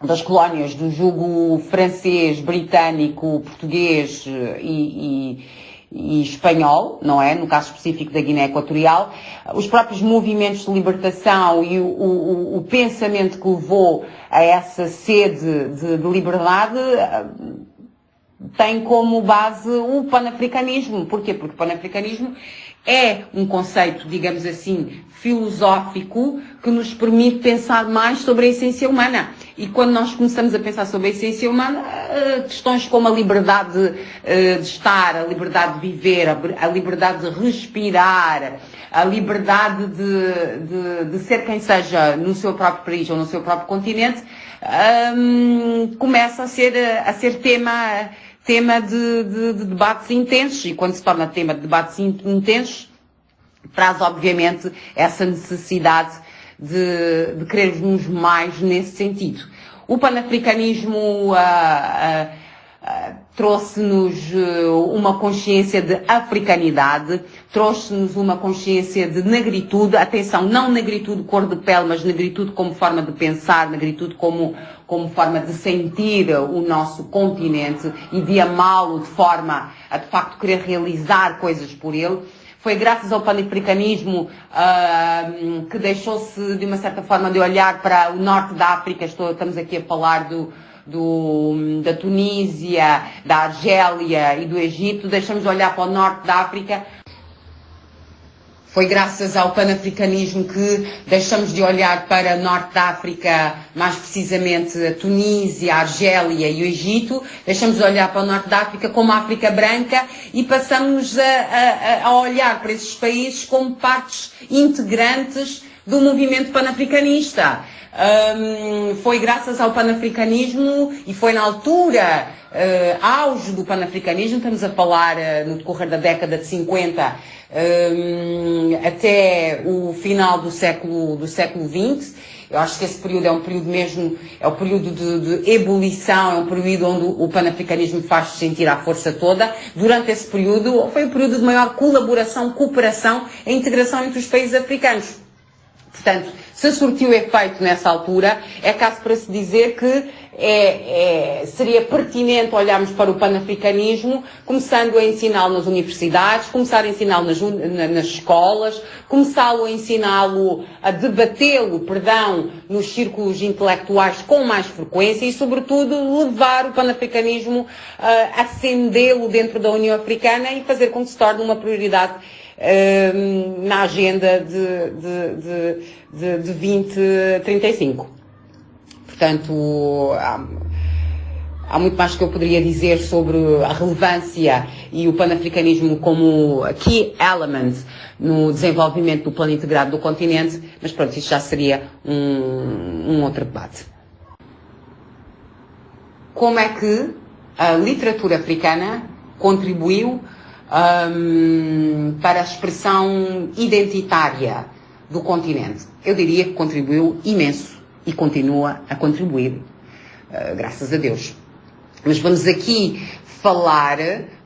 das colónias do jugo francês, britânico, português e espanhol, não é? No caso específico da Guiné Equatorial, os próprios movimentos de libertação e o pensamento que levou a essa sede de liberdade tem como base o panafricanismo. Porquê? Porque o panafricanismo é um conceito, digamos assim, filosófico que nos permite pensar mais sobre a essência humana. E quando nós começamos a pensar sobre a essência humana, questões como a liberdade de estar, a liberdade de viver, a liberdade de respirar, a liberdade de ser quem seja no seu próprio país ou no seu próprio continente, começa a ser tema de debates intensos, e quando se torna tema de debates intensos, traz obviamente essa necessidade de querermos mais nesse sentido. O panafricanismo trouxe-nos uma consciência de africanidade, trouxe-nos uma consciência de negritude, atenção, não negritude cor de pele, mas negritude como forma de pensar, negritude como forma de sentir o nosso continente e de amá-lo de forma a de facto querer realizar coisas por ele. Foi graças ao panafricanismo que deixou-se de uma certa forma de olhar para o norte da África, estamos aqui a falar da Tunísia, da Argélia e do Egito, deixamos de olhar para o norte da África. Foi graças ao panafricanismo que deixamos de olhar para o norte da África, mais precisamente a Tunísia, a Argélia e o Egito, deixamos de olhar para o norte da África como a África branca e passamos a olhar para esses países como partes integrantes do movimento panafricanista. Foi graças ao panafricanismo e foi na altura auge do panafricanismo, estamos a falar no decorrer da década de 50 até o final do século XX. Eu acho que esse período é um período mesmo, é um período de ebulição, é um período onde o panafricanismo faz sentir a força toda. Durante esse período, foi o período de maior colaboração, cooperação e integração entre os países africanos. Portanto, se surtiu efeito nessa altura, é caso para se dizer que seria pertinente olharmos para o panafricanismo, começando a ensiná-lo nas universidades, começar a ensiná-lo nas escolas, começá-lo a ensiná-lo, a debatê-lo, nos círculos intelectuais com mais frequência e, sobretudo, levar o panafricanismo, acendê-lo dentro da União Africana e fazer com que se torne uma prioridade na agenda de 2035. Portanto, há muito mais que eu poderia dizer sobre a relevância e o panafricanismo como key element no desenvolvimento do plano integrado do continente, mas pronto, isto já seria um outro debate. Como é que a literatura africana contribuiu para a expressão identitária do continente? Eu diria que contribuiu imenso e continua a contribuir, graças a Deus. Mas vamos aqui falar,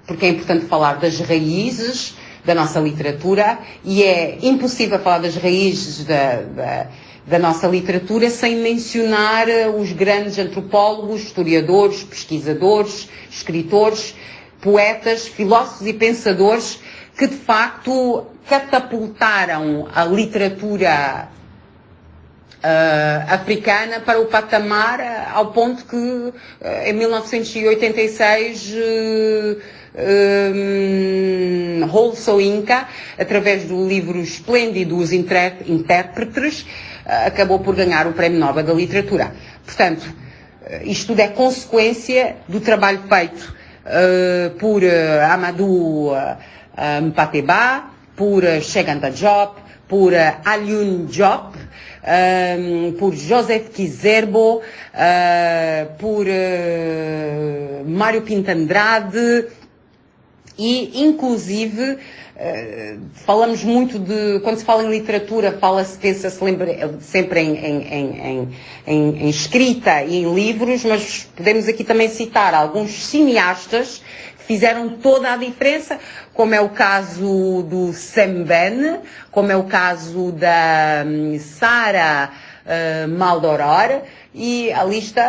porque é importante falar das raízes da nossa literatura, e é impossível falar das raízes da nossa literatura sem mencionar os grandes antropólogos, historiadores, pesquisadores, escritores, poetas, filósofos e pensadores que de facto catapultaram a literatura africana para o patamar ao ponto que em 1986 Hole Soyinka, através do livro esplêndido Os Intérpretes, acabou por ganhar o Prémio Nobel da Literatura. Portanto, isto tudo é consequência do trabalho feito por Amadou Mpateba, por Cheikh Anta Diop, por Alioune Diop, por Joseph Kizerbo, por Mário Pinto Andrade e, inclusive, falamos muito quando se fala em literatura, pensa-se sempre em escrita e em livros, mas podemos aqui também citar alguns cineastas que fizeram toda a diferença, como é o caso do Sam Ben, como é o caso da Sara Maldoror, e a lista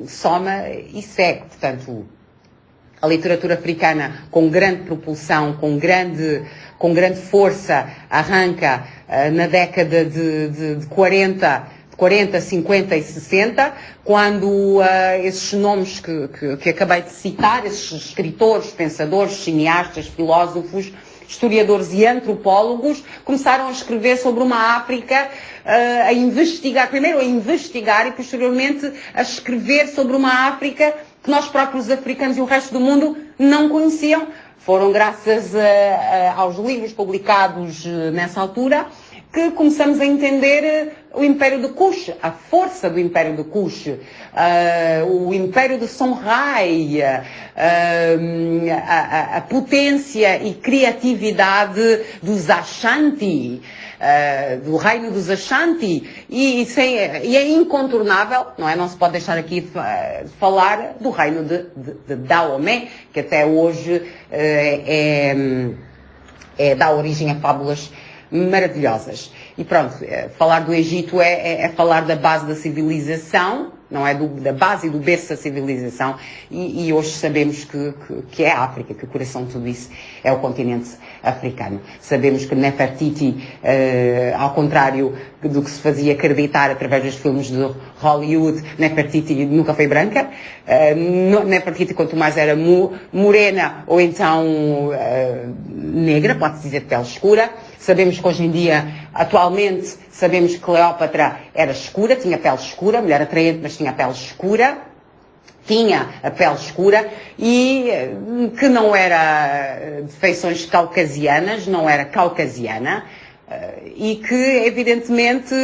soma e segue. Portanto, a literatura africana, com grande propulsão, com grande força, arranca na década de 40 40, 50 e 60, quando esses nomes que acabei de citar, esses escritores, pensadores, cineastas, filósofos, historiadores e antropólogos começaram a escrever sobre uma África, a investigar, primeiro a investigar e posteriormente a escrever sobre uma África que nós próprios africanos e o resto do mundo não conheciam. Foram graças aos livros publicados nessa altura que começamos a entender o Império de Kush, a força do Império de Kush, o Império de Songhai, a potência e criatividade dos Ashanti, do reino dos Ashanti, e é incontornável, não é? Não se pode deixar aqui de falar do reino de Dahomey, que até hoje dá origem a fábulas maravilhosas. E pronto, falar do Egito é falar da base da civilização, não é? Da base e do berço da civilização, e hoje sabemos que é a África, que o coração de tudo isso é o continente africano. Sabemos que Nefertiti, ao contrário do que se fazia acreditar através dos filmes de Hollywood, Nefertiti nunca foi branca. Nefertiti, quanto mais era morena ou então negra, pode-se dizer de pele escura. Sabemos que hoje em dia, atualmente, sabemos que Cleópatra era escura, tinha pele escura, mulher atraente, mas tinha pele escura. Tinha a pele escura e que não era de feições caucasianas, não era caucasiana, e que, evidentemente,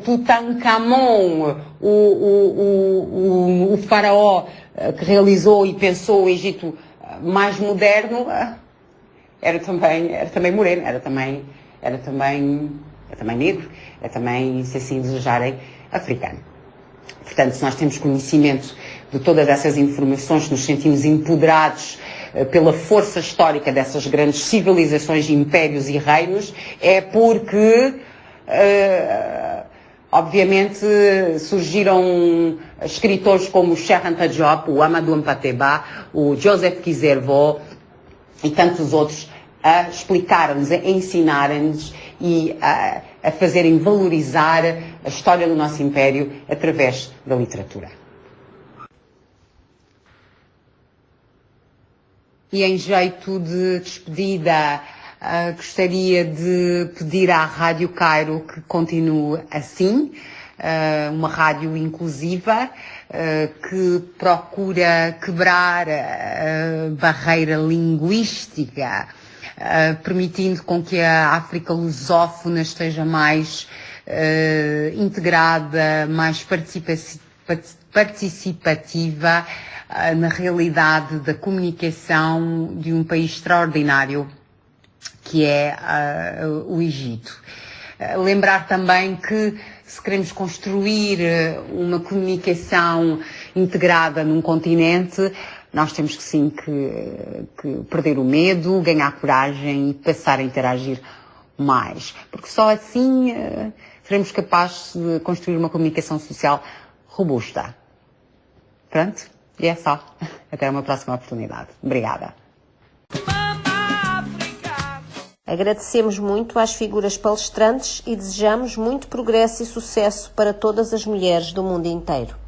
Tutankhamon, o faraó que realizou e pensou o Egito mais moderno, era também moreno, era também negro, era também, se assim desejarem, africano. Portanto, se nós temos conhecimento de todas essas informações, nos sentimos empoderados pela força histórica dessas grandes civilizações, impérios e reinos, é porque, obviamente, surgiram escritores como o Cheikh Anta Diop, o Amadou Hampâté-Bâ, o Joseph Kizerbo e tantos outros a explicar-nos, a ensinar-nos e a fazerem valorizar a história do nosso Império através da literatura. E em jeito de despedida, gostaria de pedir à Rádio Cairo que continue assim, uma rádio inclusiva, que procura quebrar a barreira linguística, permitindo com que a África lusófona esteja mais integrada, mais participativa na realidade da comunicação de um país extraordinário que é o Egito. Lembrar também que se queremos construir uma comunicação integrada num continente, nós temos que sim que perder o medo, ganhar coragem e passar a interagir mais. Porque só assim seremos capazes de construir uma comunicação social robusta. Pronto? E é só. Até uma próxima oportunidade. Obrigada.
Agradecemos muito às figuras palestrantes e desejamos muito progresso e sucesso para todas as mulheres do mundo inteiro.